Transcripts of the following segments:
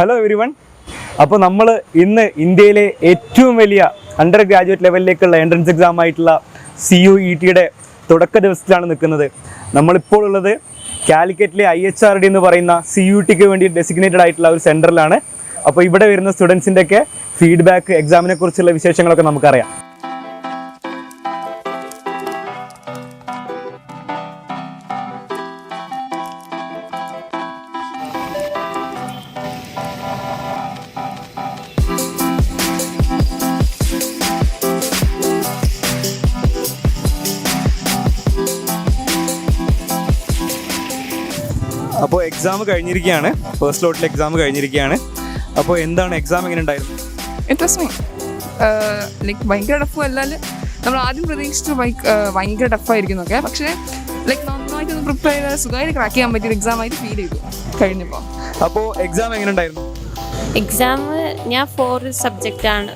Hello everyone. അപ്പോൾ നമ്മൾ ഇന്ന് ഇന്ത്യയിലെ ഏറ്റവും വലിയ അണ്ടർ ഗ്രാജുവേറ്റ് ലെവലിലേക്കുള്ള എൻട്രൻസ് എക്സാം ആയിട്ടുള്ള CUET തുടക്ക ദിവസത്തിലാണ് നിൽക്കുന്നത്. നമ്മളിപ്പോൾ ഉള്ളത് കാലിക്കറ്റിലെ IHRD എന്ന് പറയുന്ന CUETക്ക് വേണ്ടി ഡെസിഗ്നേറ്റഡ് ആയിട്ടുള്ള ഒരു സെൻറ്ററിലാണ്. അപ്പോൾ ഇവിടെ വരുന്ന സ്റ്റുഡൻസിൻ്റെ ഒക്കെ ഫീഡ്ബാക്ക്, എക്സാമിനെ കുറിച്ചുള്ള വിശേഷങ്ങളൊക്കെ നമുക്കറിയാം. അപ്പോൾ എക്സാം കഴിഞ്ഞിരിക്കുകയാണ്, ഫസ്റ്റ് ലോട്ടിൽ എക്സാം കഴിഞ്ഞിരിക്കുകയാണ്. അപ്പോൾ എന്താണ് എക്സാം, എങ്ങനെ ഉണ്ടായിരുന്നു? ഇൻട്രസ്റ്റിംഗ്. ലൈക്ക് ഭയങ്കര ടഫും അല്ലാതെ നമ്മൾ ആദ്യം പ്രതീക്ഷിച്ചു ഭയങ്കര ടഫായിരിക്കും എന്നൊക്കെ. പക്ഷേ ലൈക്ക് നന്നായിട്ടൊന്ന് പ്രിപ്പയർ ചെയ്ത് സുഖമായിട്ട് ക്രാക്ക് ചെയ്യാൻ പറ്റിയൊരു എക്സാം ആയിട്ട് ഫീൽ ചെയ്തു കഴിഞ്ഞപ്പോൾ. അപ്പോൾ എക്സാം എങ്ങനെ ഉണ്ടായിരുന്നു? എക്സാം ഞാൻ 4 സബ്ജക്റ്റാണ്,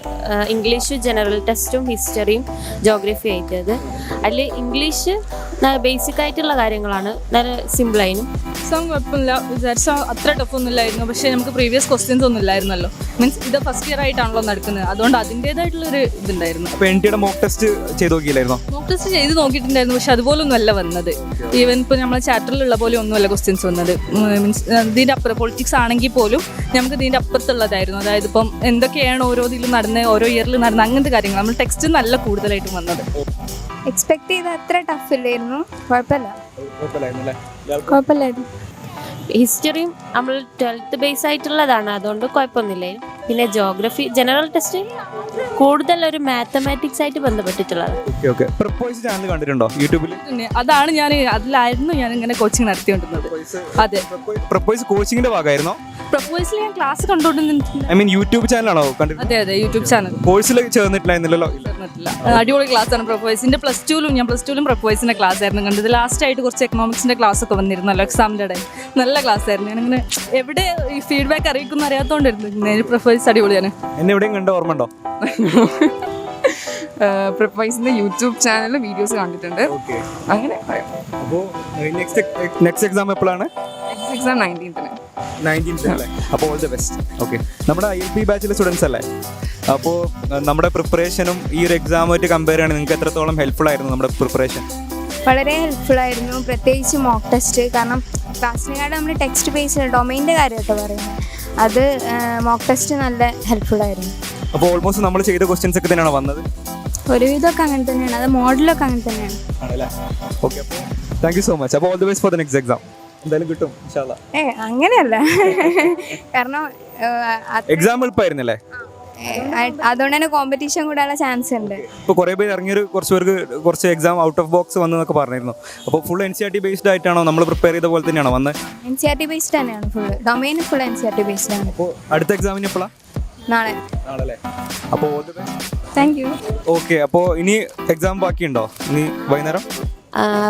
ഇംഗ്ലീഷ്, ജനറൽ ടെസ്റ്റും ഹിസ്റ്ററിയും ജോഗ്രഫി ആയിട്ടത്. അതിൽ ഇംഗ്ലീഷ് ബേസിക് ആയിട്ടുള്ള കാര്യങ്ങളാണ്, നല്ല സിമ്പിളായിരുന്നു. എക്സാം കുഴപ്പമില്ല, വിചാരിച്ചാൽ അത്ര ടഫൊന്നുമില്ലായിരുന്നു. പക്ഷേ നമുക്ക് പ്രീവിയസ് ക്വസ്റ്റ്യൻസ് ഒന്നും ഇല്ലായിരുന്നല്ലോ. മീൻസ് ഇത് ഫസ്റ്റ് ഇയർ ആയിട്ടാണല്ലോ നടക്കുന്നത്, അതുകൊണ്ട് അതിൻ്റേതായിട്ടുള്ളൊരു ഇതുണ്ടായിരുന്നു. അപ്പോൾ NTയുടെ മോക്ക് ടെസ്റ്റ് ചെയ്ത് നോക്കിയില്ലായിരുന്നോ? മോക്ക് ടെസ്റ്റ് ചെയ്ത് നോക്കിയിട്ടുണ്ടായിരുന്നു, പക്ഷെ അതുപോലൊന്നും അല്ല വന്നത്. ഈവൻ ഇപ്പോൾ നമ്മളെ ചാപ്റ്ററിലുള്ള പോലെ ഒന്നുമല്ല ക്വസ്റ്റ്യൻസ് വന്നത്. മീൻസ് ഇതിൻ്റെ അപ്പുറം പൊളിറ്റിക്സ് ആണെങ്കിൽ പോലും നമുക്ക് ഇതിൻ്റെ അപ്പുറത്തുള്ളതായിരുന്നു. അതായത് ഇപ്പം എന്തൊക്കെയാണ് ഓരോ ഇതിലും നടന്നത്, ഓരോ ഇയറിൽ നടന്ന അങ്ങനത്തെ കാര്യങ്ങൾ. നമ്മൾ ടെക്സ്റ്റ് നല്ല കൂടുതലായിട്ടും വന്നത്. എക്സ്പെക്ട് ചെയ്ത അത്ര ടഫ് ഇല്ലായിരുന്നു, കുഴപ്പമില്ലായിരുന്നു. ഹിസ്റ്ററിയും നമ്മൾ 12th ബേസ് ആയിട്ടുള്ളതാണ്, അതുകൊണ്ട് കുഴപ്പമൊന്നുമില്ലായിരുന്നു. പിന്നെ ജോഗ്രഫി, ജനറൽ ടെസ്റ്റ് കൂടുതൽ ഒരു മാത്തമാറ്റിക്സ് ആയിട്ട് ബന്ധപ്പെട്ടിട്ടുള്ളത്. Prepwise ചാനൽ കണ്ടിട്ടുണ്ടോ യൂട്യൂബിൽ? അതാണ് അതിലായിരുന്നു ഞാൻ ഇങ്ങനെ കോച്ചിങ് നടത്തിക്കൊണ്ടിരുന്നത്. അതെ, Prepwise കോച്ചിങ്ങിന്റെ ഭാഗമായിരുന്നോ? Prepwise ഞാൻ ക്ലാസ് കണ്ടുകൊണ്ടിരുന്നിട്ടുണ്ട്. ഐ മീൻ യൂട്യൂബ് ചാനലാണോ കണ്ടിരുന്നത്? അതെ, യൂട്യൂബ് ചാനൽ. കോഴ്സിൽ ചേർന്നിട്ടില്ലായിരുന്നല്ലോ? അടിപൊളി ക്ലാസ് ആണ് Prepwiseന്റെ. ഞാൻ പ്ലസ് ടുവിലും Prepwiseന്റെ ക്ലാസ് ആയിരുന്നു കണ്ടത്. ലാസ്റ്റ് ആയിട്ട് കുറച്ച് എക്കണോമിക്സിന്റെ ക്ലാസ് ഒക്കെ വന്നിരുന്നല്ലോ എക്സാമിന്റെ ഇടയിൽ. നല്ല ക്ലാസ് ആയിരുന്നു. ഞാനിങ്ങനെ എവിടെ ഈ ഫീഡ്ബാക്ക് അറിയിക്കുന്ന അറിയാത്തോണ്ടിരുന്നു. Prepwise അടിപൊളിയാണ്. എന്നെ എവിടെയും കണ്ട ഓർമ്മ ഉണ്ടോ? Prepwiseന്റെ യൂട്യൂബ് ചാനലിൽ വീഡിയോസ് കണ്ടിട്ടുണ്ട്. അങ്ങനെ പറയാം. അപ്പോൾ നെക്സ്റ്റ് എക്സാം എപ്പോഴാണ്? എക്സാം 19th അല്ലേ? അപ്പോൾ ഓൾ ദി ബെസ്റ്റ്. ഓക്കെ, നമ്മുടെ ILP ബാച്ചിലെ സ്റ്റുഡൻസ് അല്ലേ? അപ്പോൾ നമ്മുടെ പ്രിപ്പറേഷനും ഈ ഒരു എക്സാമായിട്ട് കമ്പയർ ചെയ്യുകയാണെങ്കിൽ നിങ്ങൾക്ക് എത്രത്തോളം ഹെൽപ്ഫുൾ ആയിരുന്നു നമ്മുടെ പ്രിപ്പറേഷൻ? വളരെ ഹെൽപ്ഫുൾ ആയിരുന്നു, പ്രത്യേകിച്ച് മോക്ക് ടെസ്റ്റ്. കാരണം ക്ലാസ്സിനെക്കാട് നമ്മൾ ടെക്സ്റ്റ് ബേസ്ഡ് ഡൊമൈൻ്റെ കാര്യമായിട്ട് പറയുന്നത്, അത് മോക്ക് ടെസ്റ്റ് നല്ല ഹെൽപ്ഫുൾ ആയിരുന്നു. അപ്പോൾ ഓൾമോസ്റ്റ് നമ്മൾ ചെയ്ത ക്വസ്റ്റ്യൻസ് ഒക്കെ തന്നെയാണ് വന്നത്? ഒരുവിധമൊക്കെ അങ്ങനെ തന്നെയാണ്, അത് മോഡലൊക്കെ അങ്ങനെ തന്നെയാണ്. ആണല്ലേ? ഓക്കെ, അപ്പോൾ താങ്ക് യു സോ മച്ച്. അപ്പോൾ all the best for the next exam. എന്തായാലും കിട്ടും ഇൻഷാല്ലാ. അങ്ങനെയല്ല, കാരണം എക്സാം എളുപ്പമായിരുന്നല്ലേ? അതുകൊണ്ട് തന്നെ കോമ്പറ്റീഷൻ കൂടാനുള്ള ചാൻസ് ഉണ്ട്. ഇപ്പോൾ കുറേ പേര് ഇറങ്ങിയൊരു കുറച്ച് പേർക്ക് കുറച്ച് എക്സാം ഔട്ട് ഓഫ് ബോക്സ് വന്നതൊക്കെ പറഞ്ഞിരുന്നു. അപ്പോൾ ഫുൾ NCERT ബേസ്ഡ് ആയിട്ടാണോ നമ്മൾ പ്രിപ്പയർ ചെയ്ത പോലെ തന്നെയാണോ വന്നത്? NCERT ബേസ്ഡ് തന്നെയാണ്, full domain full NCERT based ആണ്. അപ്പോൾ അടുത്ത എക്സാമിന് എപ്പോഴാണ്? നാളെ. നാളെ. അപ്പോൾ all the best. Thank you. Okay, അപ്പോൾ ഇനി എക്സാം ബാക്കിയുണ്ടോ? ഇനി വൈകുന്നേരം?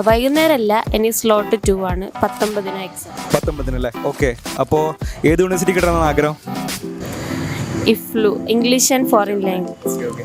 വൈകുന്നേരമല്ല, ഇനി സ്ലോട്ട് 2 ആണ്. 19 എക്സാം. 19 അല്ലേ? ഓക്കെ, അപ്പോൾ ഏത് യൂണിവേഴ്സിറ്റി കിട്ടണമെന്നാണ് ആഗ്രഹം? IFLU, English and foreign language. Okay.